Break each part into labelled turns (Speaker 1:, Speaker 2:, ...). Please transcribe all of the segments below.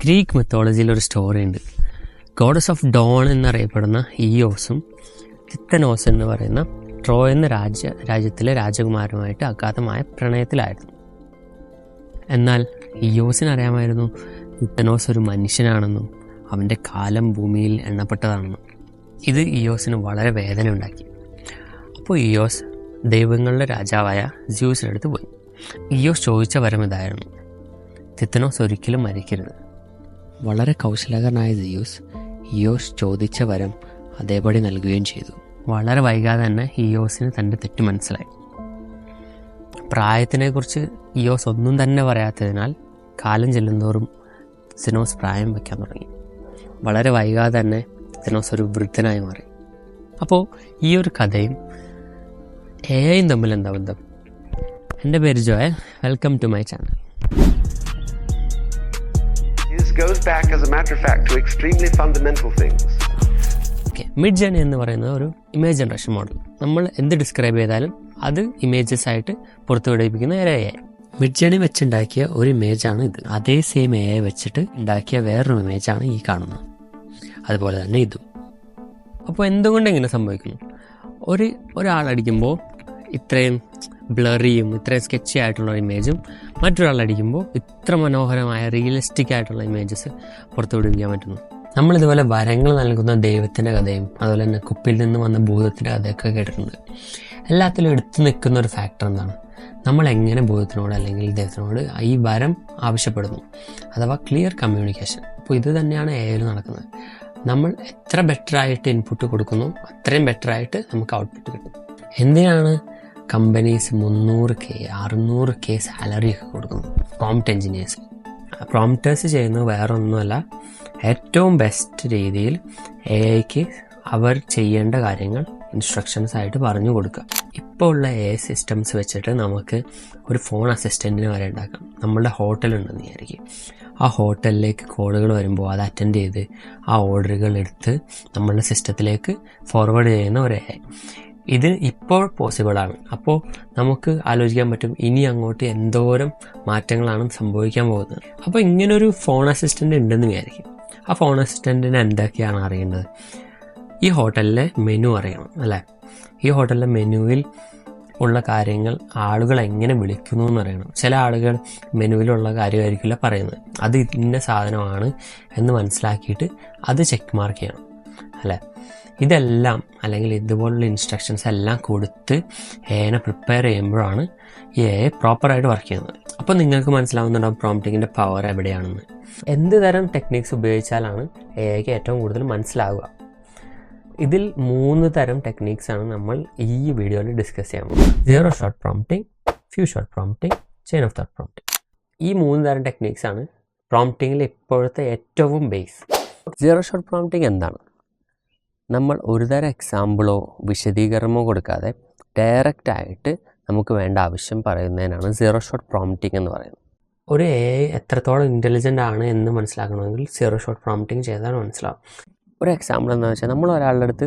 Speaker 1: Greek മിത്തോളജിയിൽ ഒരു story ഉണ്ട്. Goddess of Don എന്നറിയപ്പെടുന്ന ഇയോസും തിത്തനോസ് എന്ന് പറയുന്ന ട്രോയ് എന്ന രാജ്യത്തിലെ രാജകുമാരനുമായിട്ട് അഗാധമായ പ്രണയത്തിലായിരുന്നു. എന്നാൽ ഇയോസിന് അറിയാമായിരുന്നു തിത്തനോസ് ഒരു മനുഷ്യനാണെന്നും അവൻ്റെ കാലം ഭൂമിയിൽ എണ്ണപ്പെട്ടതാണെന്നും. ഇത് ഇയോസിന് വളരെ വേദന ഉണ്ടാക്കി. അപ്പോൾ ഇയോസ് ദൈവങ്ങളുടെ രാജാവായ സ്യൂസിനടുത്ത് പോയി. ഇയോസ് ചോദിച്ച വരം ഇതായിരുന്നു: തിത്തനോസ് ഒരിക്കലും മരിക്കരുത്. വളരെ കൗശലകരനായ സിയൂസ് ഇയോസ് ചോദിച്ച വരം അതേപടി നൽകുകയും ചെയ്തു. വളരെ വൈകാതെ തന്നെ ഇയോസിന് തൻ്റെ തെറ്റ് മനസ്സിലായി. പ്രായത്തിനെക്കുറിച്ച് ഇയോസ് ഒന്നും തന്നെ പറയാത്തതിനാൽ കാലം ചെല്ലുന്തോറും തിത്തനോസ് പ്രായം വയ്ക്കാൻ തുടങ്ങി. വളരെ വൈകാതെ തന്നെ തിത്തനോസ് ഒരു വൃദ്ധനായി മാറി. അപ്പോൾ ഈ ഒരു കഥയും എഐയും തമ്മിൽ എന്താ ബന്ധം? എൻ്റെ പേര് Joel. Welcome to my channel.
Speaker 2: Goes back, as a matter of fact, to extremely fundamental things.
Speaker 1: Midjourney എന്ന് പറയുന്നത് ഒരു ഇമേജ് ജനറേഷൻ മോഡൽ. നമ്മൾ എന്ത് ഡിസ്ക്രൈബ് ചെയ്താലും അത് ഇമേജസ് ആയിട്ട് പുറത്തുവിടിപ്പിക്കുന്ന ഒരു AI. മിഡ്ജേണി വെച്ചുണ്ടാക്കിയ ഒരു ഇമേജാണ് ഇത്. അതേ സെയിം AI വെച്ചിട്ട് ഉണ്ടാക്കിയ വേറൊരു ഇമേജാണ് ഈ കാണുന്നത്. അതുപോലെ തന്നെ ഇതും. അപ്പോൾ എന്തുകൊണ്ട് ഇങ്ങനെ സംഭവിക്കുന്നു? ഒരാളടിക്കുമ്പോൾ ഇത്രയും ബ്ലറിയും ഇത്രയും സ്കെച്ചി ആയിട്ടുള്ള ഇമേജും മറ്റൊരാളടിക്കുമ്പോൾ ഇത്ര മനോഹരമായ റിയലിസ്റ്റിക് ആയിട്ടുള്ള ഇമേജസ് പുറത്തുവിടിപ്പിക്കാൻ പറ്റുന്നു. നമ്മളിതുപോലെ വരങ്ങൾ നൽകുന്ന ദൈവത്തിൻ്റെ കഥയും അതുപോലെ തന്നെ കുപ്പിയിൽ നിന്ന് വന്ന ഭൂതത്തിൻ്റെ കഥയൊക്കെ കേട്ടിട്ടുണ്ട്. എല്ലാത്തിലും എടുത്തു നിൽക്കുന്ന ഒരു ഫാക്ടർ എന്താണ്? നമ്മൾ എങ്ങനെ ഭൂതത്തിനോട് അല്ലെങ്കിൽ ദൈവത്തിനോട് ഈ വരം ആവശ്യപ്പെടുന്നു, അഥവാ ക്ലിയർ കമ്മ്യൂണിക്കേഷൻ. അപ്പോൾ ഇത് തന്നെയാണ് AI നടക്കുന്നത്. നമ്മൾ എത്ര ബെറ്ററായിട്ട് ഇൻപുട്ട് കൊടുക്കുന്നു അത്രയും ബെറ്ററായിട്ട് നമുക്ക് ഔട്ട്പുട്ട് കിട്ടും. എന്തിനാണ് കമ്പനീസ് 300K 600K സാലറി ഒക്കെ കൊടുക്കുന്നു പ്രോംപ്റ്റ് എൻജിനീയേഴ്സ്? പ്രോംപ്റ്റേഴ്സ് ചെയ്യുന്നത് വേറെ ഒന്നുമല്ല, ഏറ്റവും ബെസ്റ്റ് രീതിയിൽ AIക്ക് അവർ ചെയ്യേണ്ട കാര്യങ്ങൾ ഇൻസ്ട്രക്ഷൻസ് ആയിട്ട് പറഞ്ഞു കൊടുക്കുക. ഇപ്പോൾ ഉള്ള AI സിസ്റ്റംസ് വെച്ചിട്ട് നമുക്ക് ഒരു ഫോൺ അസിസ്റ്റൻറ്റിനെ വരെ ഉണ്ടാക്കാം. നമ്മളുടെ ഹോട്ടലുണ്ടെന്ന് വിചാരിക്കും. ആ ഹോട്ടലിലേക്ക് കോളുകൾ വരുമ്പോൾ അത് അറ്റൻഡ് ചെയ്ത് ആ ഓർഡറുകൾ എടുത്ത് നമ്മളുടെ സിസ്റ്റത്തിലേക്ക് ഫോർവേഡ് ചെയ്യുന്ന ഒരു AI. ഇത് ഇപ്പോൾ പോസിബിളാണ്. അപ്പോൾ നമുക്ക് ആലോചിക്കാൻ പറ്റും ഇനി അങ്ങോട്ട് എന്തോരം മാറ്റങ്ങളാണ് സംഭവിക്കാൻ പോകുന്നത്. അപ്പോൾ ഇങ്ങനൊരു ഫോൺ അസിസ്റ്റൻ്റ് ഉണ്ടെന്ന് വിചാരിക്കും. ആ ഫോൺ അസിസ്റ്റൻറ്റിന് എന്തൊക്കെയാണ് അറിയേണ്ടത്? ഈ ഹോട്ടലിലെ മെനു അറിയണം അല്ലേ? ഈ ഹോട്ടലിലെ മെനുവിൽ ഉള്ള കാര്യങ്ങൾ ആളുകൾ എങ്ങനെ വിളിക്കുന്നു എന്നറിയണം. ചില ആളുകൾ മെനുവിലുള്ള കാര്യമായിരിക്കില്ല പറയുന്നത്, അത് ഇന്ന സാധനമാണ് എന്ന് മനസ്സിലാക്കിയിട്ട് അത് ചെക്ക് മാർക്ക് ചെയ്യണം അല്ലേ? ഇതെല്ലാം അല്ലെങ്കിൽ ഇതുപോലുള്ള ഇൻസ്ട്രക്ഷൻസ് എല്ലാം കൊടുത്ത് AI പ്രിപ്പയർ ചെയ്യുമ്പോഴാണ് ഈ AI പ്രോപ്പറായിട്ട് വർക്ക് ചെയ്യുന്നത്. അപ്പോൾ നിങ്ങൾക്ക് മനസ്സിലാവുന്നുണ്ടാവും പ്രോംപ്റ്റിങ്ങിൻ്റെ പവർ എവിടെയാണെന്ന്. എന്ത് തരം ടെക്നിക്സ് ഉപയോഗിച്ചാലാണ് AIക്ക് ഏറ്റവും കൂടുതൽ മനസ്സിലാവുക? ഇതിൽ 3 തരം ടെക്നിക്സാണ് നമ്മൾ ഈ വീഡിയോയിൽ ഡിസ്കസ് ചെയ്യാൻ പോകുന്നത്. 0 shot prompting, few shot prompting, chain of thought prompting. ഈ 3 തരം ടെക്നിക്സാണ് പ്രോംപ്റ്റിങ്ങിൽ ഇപ്പോഴത്തെ ഏറ്റവും ബേസ്. 0 ഷോട്ട് പ്രോംപ്റ്റിംഗ് എന്താണ്? നമ്മൾ ഒരു തരം എക്സാമ്പിളോ വിശദീകരണമോ കൊടുക്കാതെ ഡയറക്റ്റായിട്ട് നമുക്ക് വേണ്ട ആവശ്യം പറയുന്നതിനാണ് 0 ഷോട്ട് പ്രോംപ്റ്റിംഗ് എന്ന് പറയുന്നത്. ഒരു AI എത്രത്തോളം ഇൻ്റലിജൻ്റ് ആണ് എന്ന് മനസ്സിലാക്കണമെങ്കിൽ 0 ഷോട്ട് പ്രോംപ്റ്റിംഗ് ചെയ്താൽ മനസ്സിലാവും. ഒരു എക്സാമ്പിൾ എന്താണെന്ന് വെച്ചാൽ, നമ്മൾ ഒരാളുടെ അടുത്ത്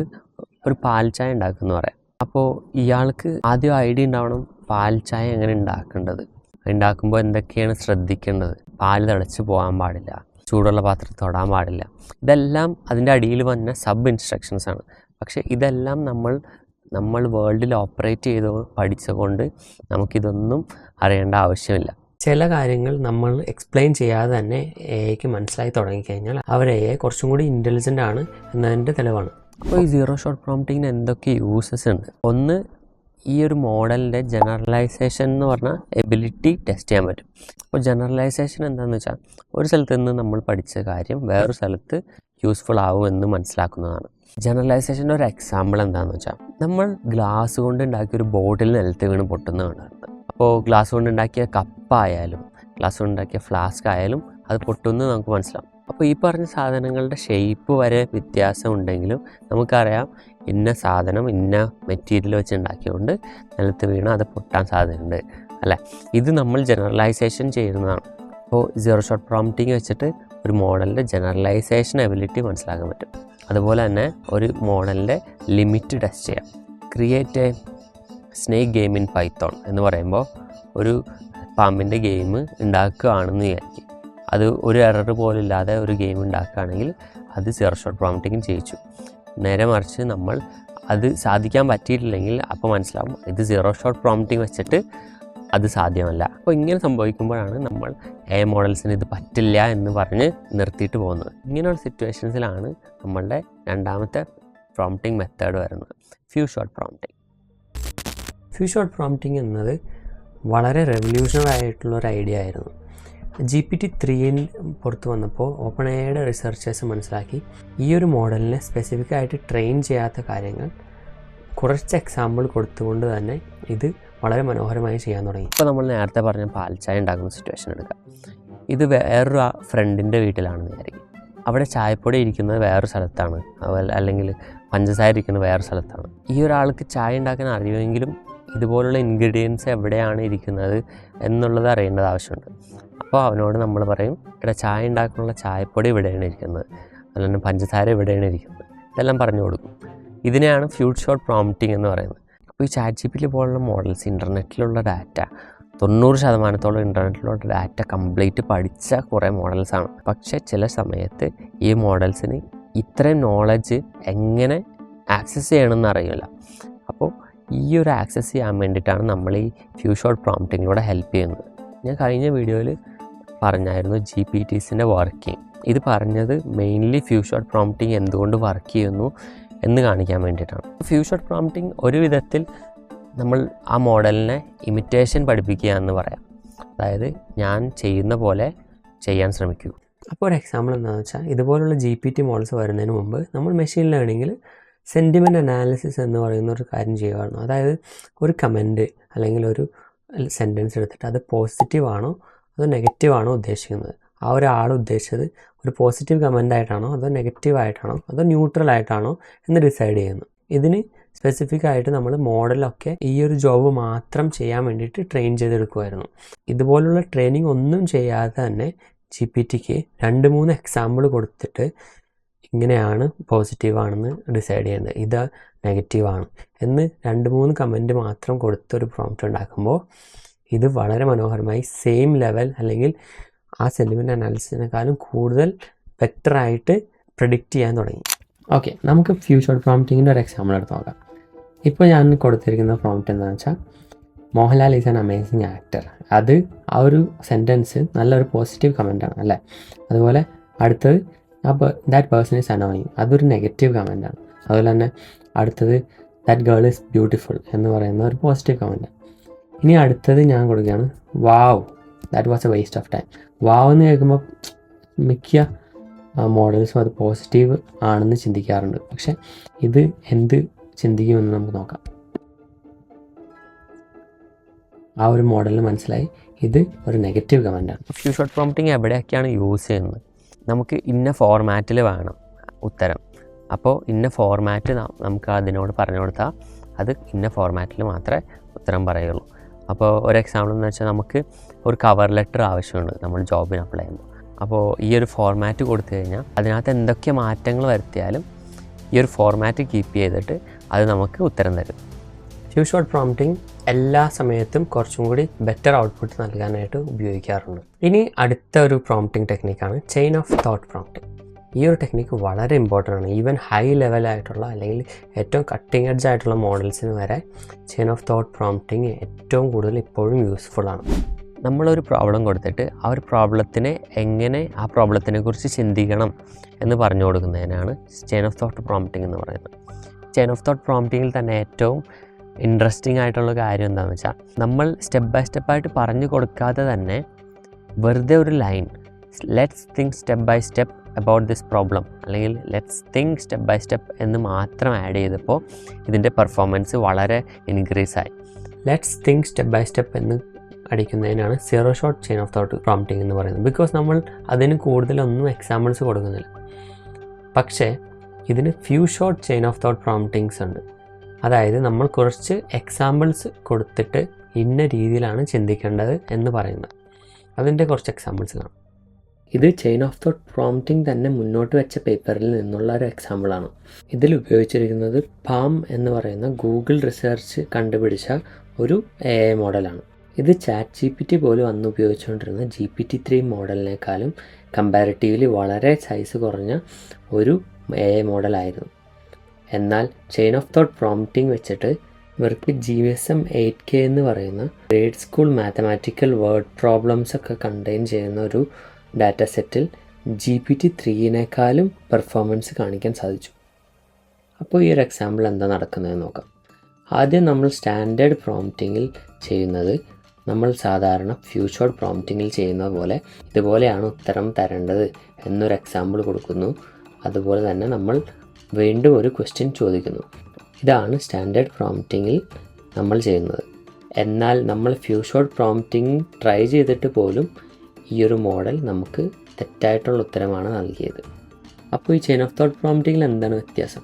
Speaker 1: ഒരു പാൽ ചായ ഉണ്ടാക്കുമെന്ന് പറയാം. അപ്പോൾ ഇയാൾക്ക് ആദ്യം ഐഡിയ ഉണ്ടാവണം പാൽ ചായ എങ്ങനെ ഉണ്ടാക്കേണ്ടത്, ഉണ്ടാക്കുമ്പോൾ എന്തൊക്കെയാണ് ശ്രദ്ധിക്കേണ്ടത്. പാൽ തിളച്ച് പോകാൻ പാടില്ല, ചൂടുള്ള പാത്രത്തിൽ തൊടാൻ പാടില്ല. ഇതെല്ലാം അതിൻ്റെ അടിയിൽ വന്ന സബ് ഇൻസ്ട്രക്ഷൻസ് ആണ്. പക്ഷേ ഇതെല്ലാം നമ്മൾ വേൾഡിൽ ഓപ്പറേറ്റ് ചെയ്ത് പഠിച്ചുകൊണ്ട് നമുക്കിതൊന്നും അറിയേണ്ട ആവശ്യമില്ല. ചില കാര്യങ്ങൾ നമ്മൾ എക്സ്പ്ലെയിൻ ചെയ്യാതെ തന്നെ AIക്ക് മനസ്സിലായി തുടങ്ങിക്കഴിഞ്ഞാൽ അവർ AI കുറച്ചും കൂടി ഇൻ്റലിജൻ്റ് ആണ് എന്നതിൻ്റെ തെളിവാണ്. അപ്പോൾ ഈ 0 ഷോട്ട് പ്രോംപ്റ്റിങ്ങിന് എന്തൊക്കെ യൂസസ് ഉണ്ട്? ഒന്ന്, ഈ ഒരു മോഡലിൻ്റെ ജനറലൈസേഷൻ എന്ന് പറഞ്ഞാൽ എബിലിറ്റി ടെസ്റ്റ് ചെയ്യാൻ പറ്റും. അപ്പോൾ ജനറലൈസേഷൻ എന്താണെന്ന് വെച്ചാൽ, ഒരു സ്ഥലത്ത് നിന്ന് നമ്മൾ പഠിച്ച കാര്യം വേറൊരു സ്ഥലത്ത് യൂസ്ഫുൾ ആവുമെന്ന് മനസ്സിലാക്കുന്നതാണ്. ജനറലൈസേഷൻ്റെ ഒരു എക്സാമ്പിൾ എന്താണെന്ന് വെച്ചാൽ, നമ്മൾ ഗ്ലാസ് കൊണ്ട് ഉണ്ടാക്കിയ ഒരു ബോട്ടിൽ നിലത്ത് വീണ് പൊട്ടുന്ന കണ്ടിട്ടുണ്ട്. അപ്പോൾ ഗ്ലാസ് കൊണ്ട് ഉണ്ടാക്കിയ കപ്പായാലും ഗ്ലാസ് കൊണ്ട് ഉണ്ടാക്കിയ ഫ്ലാസ്ക് ആയാലും അത് പൊട്ടുമെന്ന് നമുക്ക് മനസ്സിലാവും. അപ്പോൾ ഈ പറഞ്ഞ സാധനങ്ങളുടെ ഷേപ്പ് വരെ വ്യത്യാസം ഉണ്ടെങ്കിലും നമുക്കറിയാം ഇന്ന സാധനം ഇന്ന മെറ്റീരിയൽ വെച്ച് ഉണ്ടാക്കിയതുകൊണ്ട് നിലത്ത് വീണ് അത് പൊട്ടാൻ സാധ്യതയുണ്ട് അല്ലേ? ഇത് നമ്മൾ ജനറലൈസേഷൻ ചെയ്യുന്നതാണ്. അപ്പോൾ 0 ഷോട്ട് പ്രോംപ്റ്റിംഗ് വെച്ചിട്ട് ഒരു മോഡലിൻ്റെ ജനറലൈസേഷൻ എബിലിറ്റി മനസ്സിലാക്കാൻ പറ്റും. അതുപോലെ തന്നെ ഒരു മോഡലിൻ്റെ ലിമിറ്റ് ടെസ്റ്റ് ചെയ്യാം. Create A snake game in Python എന്ന് പറയുമ്പോൾ ഒരു പാമ്പിൻ്റെ ഗെയിം ഉണ്ടാക്കുകയാണെന്ന് വിചാരിക്കും. അത് ഒരു എറർ പോലും ഇല്ലാതെ ഒരു ഗെയിം ഉണ്ടാക്കുകയാണെങ്കിൽ അത് സീറോ ഷോട്ട് പ്രോംപ്റ്റിങ് ചെയ്യിച്ചു. നേരെ മറിച്ച് നമ്മൾ അത് സാധിക്കാൻ പറ്റിയിട്ടില്ലെങ്കിൽ അപ്പോൾ മനസ്സിലാവും ഇത് സീറോ ഷോട്ട് പ്രോംപ്റ്റിങ് വെച്ചിട്ട് അത് സാധ്യമല്ല. അപ്പോൾ ഇങ്ങനെ സംഭവിക്കുമ്പോഴാണ് നമ്മൾ AI മോഡൽസിന് ഇത് പറ്റില്ല എന്ന് പറഞ്ഞ് നിർത്തിയിട്ട് പോകുന്നത്. ഇങ്ങനെയുള്ള സിറ്റുവേഷൻസിലാണ് നമ്മളുടെ രണ്ടാമത്തെ പ്രോംപ്റ്റിംഗ് മെത്തേഡ് വരുന്നത്, few shot prompting. Few shot prompting എന്നത് വളരെ റെവല്യൂഷണറി ആയിട്ടുള്ളൊരു ഐഡിയ ആയിരുന്നു. GPT-3 പുറത്ത് വന്നപ്പോൾ ഓപ്പൺ എഐയുടെ റിസർച്ചേഴ്സ് മനസ്സിലാക്കി ഈ ഒരു മോഡലിനെ സ്പെസിഫിക് ആയിട്ട് ട്രെയിൻ ചെയ്യാത്ത കാര്യങ്ങൾ കുറച്ച് എക്സാമ്പിൾ കൊടുത്തുകൊണ്ട് തന്നെ ഇത് വളരെ മനോഹരമായി ചെയ്യാൻ തുടങ്ങി. ഇപ്പോൾ നമ്മൾ നേരത്തെ പറഞ്ഞ പാൽച്ചായ ഉണ്ടാക്കുന്ന സിറ്റുവേഷൻ എടുക്കാം. ഇത് വേറൊരു ഫ്രണ്ടിൻ്റെ വീട്ടിലാണെന്ന് വിചാരിക്കും. അവിടെ ചായപ്പൊടി ഇരിക്കുന്നത് വേറൊരു സ്ഥലത്താണ്, അല്ലെങ്കിൽ പഞ്ചസാര ഇരിക്കുന്നത് വേറൊരു സ്ഥലത്താണ്. ഈ ഒരാൾക്ക് ചായ ഉണ്ടാക്കാൻ അറിയുമെങ്കിലും ഇതുപോലുള്ള ഇൻഗ്രീഡിയൻസ് എവിടെയാണ് ഇരിക്കുന്നത് എന്നുള്ളത് അറിയേണ്ടത് ആവശ്യമുണ്ട്. അപ്പോൾ അവനോട് നമ്മൾ പറയും, ഇവിടെ ചായ ഉണ്ടാക്കാനുള്ള ചായപ്പൊടി ഇവിടെയാണ് ഇരിക്കുന്നത്, അല്ലെങ്കിൽ പഞ്ചസാര ഇവിടെയാണ് ഇരിക്കുന്നത്, ഇതെല്ലാം പറഞ്ഞു കൊടുക്കും. ഇതിനെയാണ് ഫ്യൂ ഷോട്ട് പ്രോംപ്റ്റിംഗ് എന്ന് പറയുന്നത്. അപ്പോൾ ഈ ChatGPT പോലുള്ള മോഡൽസ് ഇൻ്റർനെറ്റിലുള്ള ഡാറ്റ 90% ഇൻ്റർനെറ്റിലുള്ള ഡാറ്റ കംപ്ലീറ്റ് പഠിച്ച കുറേ മോഡൽസാണ്. പക്ഷേ ചില സമയത്ത് ഈ മോഡൽസിന് ഇത്രയും നോളജ് എങ്ങനെ ആക്സസ് ചെയ്യണമെന്ന് അറിയില്ല. അപ്പോൾ ഈ ഒരു ആക്സസ് ചെയ്യാൻ വേണ്ടിയിട്ടാണ് നമ്മൾ ഈ ഫ്യൂ ഷോട്ട് പ്രോംപ്റ്റിങ്ങിലൂടെ ഹെൽപ്പ് ചെയ്യുന്നത്. ഞാൻ കഴിഞ്ഞ വീഡിയോയിൽ പറഞ്ഞായിരുന്നു GPTസിൻ്റെ വർക്കിംഗ്. ഇത് പറഞ്ഞത് മെയിൻലി ഫ്യൂ ഷോട്ട് പ്രോംപ്റ്റിംഗ് എന്തുകൊണ്ട് വർക്ക് ചെയ്യുന്നു എന്ന് കാണിക്കാൻ വേണ്ടിയിട്ടാണ്. ഫ്യൂ ഷോട്ട് പ്രോംപ്റ്റിംഗ് ഒരു വിധത്തിൽ നമ്മൾ ആ മോഡലിനെ ഇമിറ്റേഷൻ പഠിപ്പിക്കുക എന്ന് പറയാം. അതായത് ഞാൻ ചെയ്യുന്ന പോലെ ചെയ്യാൻ ശ്രമിക്കൂ. അപ്പോൾ ഒരു എക്സാമ്പിൾ എന്താണെന്ന് വെച്ചാൽ, ഇതുപോലുള്ള GPT മോഡൽസ് വരുന്നതിന് മുമ്പ് നമ്മൾ മെഷീൻ ലേണിങ്ങിൽ സെൻറ്റിമെൻറ്റ് അനാലിസിസ് എന്ന് പറയുന്ന ഒരു കാര്യം ചെയ്യുകയാണ്. അതായത് ഒരു കമൻറ്റ് അല്ലെങ്കിൽ ഒരു സെൻറ്റൻസ് എടുത്തിട്ട് അത് പോസിറ്റീവാണോ അതോ നെഗറ്റീവാണോ ഉദ്ദേശിക്കുന്നത്, ആ ഒരാൾ ഉദ്ദേശിച്ചത് ഒരു പോസിറ്റീവ് കമൻ്റ് ആയിട്ടാണോ അതോ നെഗറ്റീവ് ആയിട്ടാണോ അതോ ന്യൂട്രൽ ആയിട്ടാണോ എന്ന് ഡിസൈഡ് ചെയ്യുന്നു. ഇതിന് സ്പെസിഫിക് ആയിട്ട് നമ്മൾ മോഡലൊക്കെ ഈ ഒരു ജോബ് മാത്രം ചെയ്യാൻ വേണ്ടിയിട്ട് ട്രെയിൻ ചെയ്തെടുക്കുമായിരുന്നു. ഇതുപോലുള്ള ട്രെയിനിങ് ഒന്നും ചെയ്യാതെ തന്നെ GPTക്ക് 2-3 എക്സാമ്പിൾ കൊടുത്തിട്ട് ഇങ്ങനെയാണ് പോസിറ്റീവാണെന്ന് ഡിസൈഡ് ചെയ്യുന്നത്, ഇത് നെഗറ്റീവാണ് എന്ന് 2-3 കമൻറ്റ് മാത്രം കൊടുത്തൊരു പ്രോംപ്റ്റ് ഉണ്ടാക്കുമ്പോൾ ഇത് വളരെ മനോഹരമായി സെയിം ലെവൽ അല്ലെങ്കിൽ ആ സെൻറ്റിമെൻറ്റ് അനാലിസിസിനേക്കാളും കൂടുതൽ ബെറ്ററായിട്ട് പ്രെഡിക്റ്റ് ചെയ്യാൻ തുടങ്ങി. ഓക്കെ, നമുക്ക് ഫ്യൂ ഷോട്ട് പ്രോംപ്റ്റിങ്ങിൻ്റെ ഒരു എക്സാമ്പിൾ എടുത്ത് നോക്കാം. ഇപ്പോൾ ഞാൻ കൊടുത്തിരിക്കുന്ന പ്രോംപ്റ്റ് എന്താണെന്ന് വെച്ചാൽ, Mohanlal is an amazing actor. അത് ആ ഒരു സെൻറ്റൻസ് നല്ലൊരു പോസിറ്റീവ് കമൻറ്റാണ് അല്ലേ. അതുപോലെ അടുത്തത് ദാറ്റ് പേഴ്സൺ ഈസ് അനോയിങ്, അതൊരു നെഗറ്റീവ് കമൻറ്റാണ്. അതുപോലെ തന്നെ അടുത്തത് ദാറ്റ് ഗേൾ ഈസ് ബ്യൂട്ടിഫുൾ എന്ന് പറയുന്ന ഒരു പോസിറ്റീവ് കമൻറ്റാണ്. ഇനി അടുത്തത് ഞാൻ കൊടുക്കുകയാണ്, wow that was a waste of time. Wow എന്ന് കേൾക്കുമ്പോൾ മിക്ക മോഡൽസും അത് പോസിറ്റീവ് ആണെന്ന് ചിന്തിക്കാറുണ്ട്. പക്ഷെ ഇത് എന്ത് ചിന്തിക്കുമെന്ന് നമുക്ക് നോക്കാം. ആ ഒരു മോഡലിന് മനസ്സിലായി ഇത് ഒരു നെഗറ്റീവ് കമൻറ്റാണ്. ഫ്യൂ ഷോട്ട് പ്രോംപ്റ്റിംഗ് എവിടെയൊക്കെയാണ് യൂസ് ചെയ്യുന്നത്? നമുക്ക് ഇന്ന ഫോർമാറ്റിൽ വേണം ഉത്തരം. അപ്പോൾ ഇന്ന ഫോർമാറ്റ് നമുക്ക് അതിനോട് പറഞ്ഞു കൊടുത്താൽ അത് ഇന്ന ഫോർമാറ്റിൽ മാത്രമേ ഉത്തരം പറയുള്ളൂ. അപ്പോൾ ഒരു എക്സാമ്പിൾ എന്ന് വെച്ചാൽ, നമുക്ക് ഒരു കവർ ലെറ്റർ ആവശ്യമുണ്ട് നമ്മൾ ജോബിന് അപ്ലൈ ചെയ്യുമ്പോൾ. അപ്പോൾ ഈ ഒരു ഫോർമാറ്റ് കൊടുത്തു കഴിഞ്ഞാൽ അതിനകത്ത് എന്തൊക്കെ മാറ്റങ്ങൾ വരുത്തിയാലും ഈ ഒരു ഫോർമാറ്റ് കീപ്പ് ചെയ്തിട്ട് അത് നമുക്ക് ഉത്തരം തരും. ഫ്യൂ ഷോട്ട് പ്രോംപ്റ്റിംഗ് എല്ലാ സമയത്തും കുറച്ചും കൂടി ബെറ്റർ ഔട്ട്പുട്ട് നൽകാനായിട്ട് ഉപയോഗിക്കാറുണ്ട്. ഇനി അടുത്ത ഒരു പ്രോംപ്റ്റിംഗ് ടെക്നിക്കാണ് ചെയിൻ ഓഫ് തോട്ട് പ്രോംപ്റ്റിംഗ്. ഈ ഒരു ടെക്നിക്ക് വളരെ ഇമ്പോർട്ടൻ്റ് ആണ്. ഈവൻ ഹൈ ലെവലായിട്ടുള്ള അല്ലെങ്കിൽ ഏറ്റവും കട്ടിങ് എഡ്ജ് ആയിട്ടുള്ള മോഡൽസിന് വരെ ചെയിൻ ഓഫ് തോട്ട് പ്രോംപ്റ്റിംഗ് ഏറ്റവും കൂടുതൽ ഇപ്പോഴും യൂസ്ഫുൾ ആണ്. നമ്മളൊരു പ്രോബ്ലം കൊടുത്തിട്ട് ആ ഒരു പ്രോബ്ലത്തിനെ എങ്ങനെ ആ പ്രോബ്ലത്തിനെ കുറിച്ച് ചിന്തിക്കണം എന്ന് പറഞ്ഞു കൊടുക്കുന്നതിനാണ് ചെയിൻ ഓഫ് തോട്ട് പ്രോംപ്റ്റിംഗ് എന്ന് പറയുന്നത്. ചെയിൻ ഓഫ് തോട്ട് പ്രോംപ്റ്റിങ്ങിൽ തന്നെ ഏറ്റവും ഇൻട്രസ്റ്റിംഗ് ആയിട്ടുള്ള കാര്യം എന്താണെന്ന് വെച്ചാൽ, നമ്മൾ സ്റ്റെപ്പ് ബൈ സ്റ്റെപ്പായിട്ട് പറഞ്ഞു കൊടുക്കാതെ തന്നെ വെറുതെ ഒരു line let's think step by step about this problem അല്ലെങ്കിൽ let's think step by step എന്ന് മാത്രം ആഡ് ചെയ്തപ്പോൾ ഇതിൻ്റെ പെർഫോമൻസ് വളരെ ഇൻക്രീസായി. Let's think step by step എന്ന് അടിക്കുന്നതിനാണ് zero shot chain of thought prompting എന്ന് പറയുന്നത്. ബിക്കോസ് നമ്മൾ അതിന് കൂടുതലൊന്നും എക്സാമ്പിൾസ് കൊടുക്കുന്നില്ല. പക്ഷേ ഇതിന് few shot chain of thought promptings ഉണ്ട്. അതായത് നമ്മൾ കുറച്ച് എക്സാമ്പിൾസ് കൊടുത്തിട്ട് ഇന്ന രീതിയിലാണ് ചിന്തിക്കേണ്ടത് എന്ന് പറയുന്നത്. അതിൻ്റെ കുറച്ച് എക്സാമ്പിൾസ് കാണാം. ഇത് ചെയിൻ ഓഫ് തോട്ട് പ്രോംപ്റ്റിംഗ് തന്നെ മുന്നോട്ട് വെച്ച പേപ്പറിൽ നിന്നുള്ള ഒരു എക്സാമ്പിളാണ്. ഇതിൽ ഉപയോഗിച്ചിരിക്കുന്നത് പാം എന്ന് പറയുന്ന ഗൂഗിൾ റിസർച്ച് കണ്ടുപിടിച്ച ഒരു AI മോഡലാണ്. ഇത് ChatGPT പോലും അന്ന് ഉപയോഗിച്ചുകൊണ്ടിരുന്ന GPT-3 മോഡലിനേക്കാളും കമ്പാരിറ്റീവ്ലി വളരെ സൈസ് കുറഞ്ഞ ഒരു AI മോഡലായിരുന്നു. എന്നാൽ ചെയിൻ ഓഫ് തോട്ട് പ്രോംപ്റ്റിംഗ് വെച്ചിട്ട് ഇവർക്ക് GSM 8K എന്ന് പറയുന്ന grade school mathematical word problems ഒക്കെ കണ്ടെയ്ൻ ചെയ്യുന്ന ഒരു ഡാറ്റ സെറ്റിൽ GPT-3നേക്കാളും പെർഫോമൻസ് കാണിക്കാൻ സാധിച്ചു. അപ്പോൾ ഈ ഒരു എക്സാമ്പിൾ എന്താ നടക്കുന്നതെന്ന് നോക്കാം. ആദ്യം നമ്മൾ സ്റ്റാൻഡേർഡ് പ്രോംപ്റ്റിങ്ങിൽ ചെയ്യുന്നത് നമ്മൾ സാധാരണ ഫ്യൂച്ചർ പ്രോംപ്റ്റിങ്ങിൽ ചെയ്യുന്ന പോലെ ഇതുപോലെയാണ് ഉത്തരം തരേണ്ടത് എന്നൊരു എക്സാമ്പിൾ കൊടുക്കുന്നു. അതുപോലെ തന്നെ നമ്മൾ വീണ്ടും ഒരു ക്വസ്റ്റ്യൻ ചോദിക്കുന്നു. ഇതാണ് സ്റ്റാൻഡേർഡ് പ്രോംപ്റ്റിങ്ങിൽ നമ്മൾ ചെയ്യുന്നത്. എന്നാൽ നമ്മൾ ഫ്യൂച്ചർ പ്രോംപ്റ്റിംഗ് ട്രൈ ചെയ്തിട്ട് പോലും ഈ ഒരു മോഡൽ നമുക്ക് തെറ്റായിട്ടുള്ള ഉത്തരമാണ് നൽകിയത്. അപ്പോൾ ഈ ചെയിൻ ഓഫ് തോട്ട് പ്രോംപ്റ്റിങ്ങിൽ എന്താണ് വ്യത്യാസം?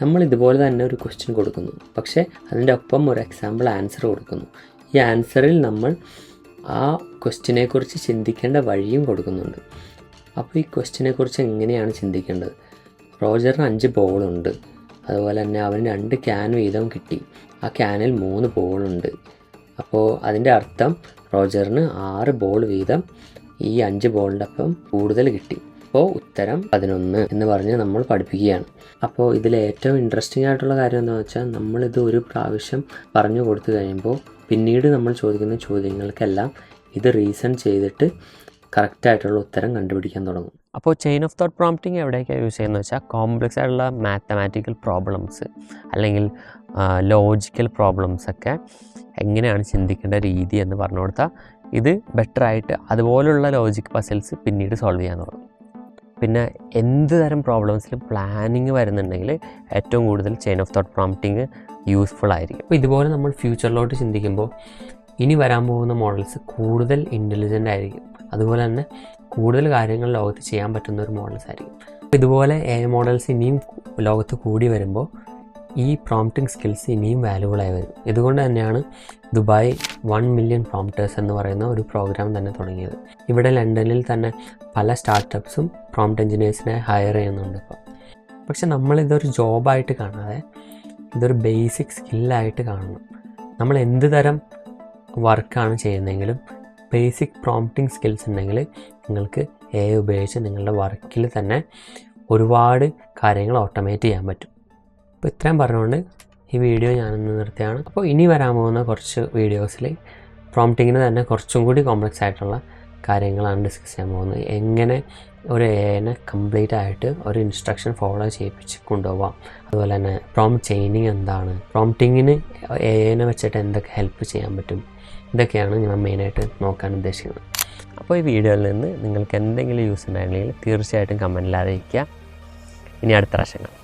Speaker 1: നമ്മൾ ഇതുപോലെ തന്നെ ഒരു ക്വസ്റ്റ്യൻ കൊടുക്കുന്നു, പക്ഷേ അതിൻ്റെ ഒപ്പം ഒരു എക്സാമ്പിൾ ആൻസർ കൊടുക്കുന്നു. ഈ ആൻസറിൽ നമ്മൾ ആ ക്വസ്റ്റ്യനെക്കുറിച്ച് ചിന്തിക്കേണ്ട വഴിയും കൊടുക്കുന്നുണ്ട്. അപ്പോൾ ഈ ക്വസ്റ്റ്യനെക്കുറിച്ച് എങ്ങനെയാണ് ചിന്തിക്കേണ്ടത്? റോജറിന് 5 ബോളുണ്ട്, അതുപോലെ തന്നെ അവന് 2 ക്യാൻ വീതം കിട്ടി. ആ ക്യാനിൽ 3 ബോളുണ്ട്. അപ്പോൾ അതിൻ്റെ അർത്ഥം റോജറിന് 6 ബോൾ വീതം ഈ 5 ബോളിൻ്റെ ഒപ്പം കൂടുതൽ കിട്ടി. അപ്പോൾ ഉത്തരം 11 എന്ന് പറഞ്ഞ് നമ്മൾ പഠിപ്പിക്കുകയാണ്. അപ്പോൾ ഇതിൽ ഏറ്റവും ഇൻട്രസ്റ്റിംഗ് ആയിട്ടുള്ള കാര്യം എന്താണെന്ന് വെച്ചാൽ, നമ്മളിത് ഒരു പ്രാവശ്യം പറഞ്ഞു കൊടുത്തു കഴിയുമ്പോൾ പിന്നീട് നമ്മൾ ചോദിക്കുന്ന ചോദ്യങ്ങൾക്കെല്ലാം ഇത് റീസൺ ചെയ്തിട്ട് കറക്റ്റായിട്ടുള്ള ഉത്തരം കണ്ടുപിടിക്കാൻ തുടങ്ങും. അപ്പോൾ ചെയിൻ ഓഫ് തോട്ട് പ്രോംപ്റ്റിംഗ് എവിടെയൊക്കെയാണ് യൂസ് ചെയ്യുന്നത് വെച്ചാൽ, കോംപ്ലക്സ് ആയിട്ടുള്ള മാത്തമാറ്റിക്കൽ പ്രോബ്ലംസ് അല്ലെങ്കിൽ ലോജിക്കൽ പ്രോബ്ലംസൊക്കെ എങ്ങനെയാണ് ചിന്തിക്കേണ്ട രീതി എന്ന് പറഞ്ഞു കൊടുത്താൽ ഇത് ബെറ്ററായിട്ട് അതുപോലുള്ള ലോജിക് പസിൽസ് പിന്നീട് സോൾവ് ചെയ്യാൻ തുടങ്ങും. പിന്നെ എന്ത് തരം പ്രോബ്ലംസിലും പ്ലാനിങ് വരുന്നുണ്ടെങ്കിൽ ഏറ്റവും കൂടുതൽ chain of thought prompting useful ആയിരിക്കും. അപ്പോൾ ഇതുപോലെ നമ്മൾ ഫ്യൂച്ചറിലോട്ട് ചിന്തിക്കുമ്പോൾ ഇനി വരാൻ പോകുന്ന മോഡൽസ് കൂടുതൽ ഇൻ്റലിജൻ്റ് ആയിരിക്കും. അതുപോലെ തന്നെ കൂടുതൽ കാര്യങ്ങൾ ലോകത്ത് ചെയ്യാൻ പറ്റുന്ന ഒരു മോഡൽസ് ആയിരിക്കും. ഇതുപോലെ AI മോഡൽസ് ഇനിയും ലോകത്ത് കൂടി വരുമ്പോൾ ഈ പ്രോംപ്റ്റിംഗ് സ്കിൽസ് ഇനിയും വാല്യുബിളായി വരും. ഇതുകൊണ്ട് തന്നെയാണ് ദുബായ് 1 മില്യൺ പ്രോംപ്റ്റേഴ്സ് എന്ന് പറയുന്ന ഒരു പ്രോഗ്രാം തന്നെ തുടങ്ങിയത്. ഇവിടെ ലണ്ടനിൽ തന്നെ പല സ്റ്റാർട്ടപ്പ്സും പ്രോംപ്റ്റ് എഞ്ചിനീയേഴ്സിനെ ഹയർ ചെയ്യുന്നുണ്ട് ഇപ്പോൾ. പക്ഷെ നമ്മളിതൊരു ജോബായിട്ട് കാണാതെ ഇതൊരു ബേസിക് സ്കില്ലായിട്ട് കാണണം. നമ്മൾ എന്ത് തരം വർക്കാണ് ചെയ്യുന്നതെങ്കിലും ബേസിക് പ്രോംപ്റ്റിംഗ് സ്കിൽസ് ഉണ്ടെങ്കിൽ നിങ്ങൾക്ക് AI ഉപയോഗിച്ച് നിങ്ങളുടെ വർക്കിൽ തന്നെ ഒരുപാട് കാര്യങ്ങൾ ഓട്ടോമേറ്റ് ചെയ്യാൻ പറ്റും. അപ്പോൾ ഇത്രയും പറഞ്ഞുകൊണ്ട് ഈ വീഡിയോ ഞാനിന്ന് നിർത്തിയാണ്. അപ്പോൾ ഇനി വരാൻ പോകുന്ന കുറച്ച് വീഡിയോസിൽ പ്രോംപ്റ്റിങ്ങിന് തന്നെ കുറച്ചും കൂടി കോംപ്ലക്സ് ആയിട്ടുള്ള കാര്യങ്ങളാണ് ഡിസ്കസ് ചെയ്യാൻ പോകുന്നത്. എങ്ങനെ ഒരു AIനെ കംപ്ലീറ്റ് ആയിട്ട് ഒരു ഇൻസ്ട്രക്ഷൻ ഫോളോ ചെയ്യിപ്പിച്ച് കൊണ്ടുപോകാം, അതുപോലെ തന്നെ പ്രോംപ്റ്റ് ചെയിനിങ് എന്താണ്, പ്രോംപ്റ്റിങ്ങിന് AIനെ വെച്ചിട്ട് എന്തൊക്കെ ഹെൽപ്പ് ചെയ്യാൻ പറ്റും, ഇതൊക്കെയാണ് ഞാൻ മെയിനായിട്ട് നോക്കാൻ ഉദ്ദേശിക്കുന്നത്. അപ്പോൾ ഈ വീഡിയോയിൽ നിന്ന് നിങ്ങൾക്ക് എന്തെങ്കിലും യൂസ് ഉണ്ടായിരുന്നെങ്കിൽ തീർച്ചയായിട്ടും കമൻറ്റിൽ അറിയിക്കുക. ഇനി അടുത്ത പ്രാവശ്യം കാണാം.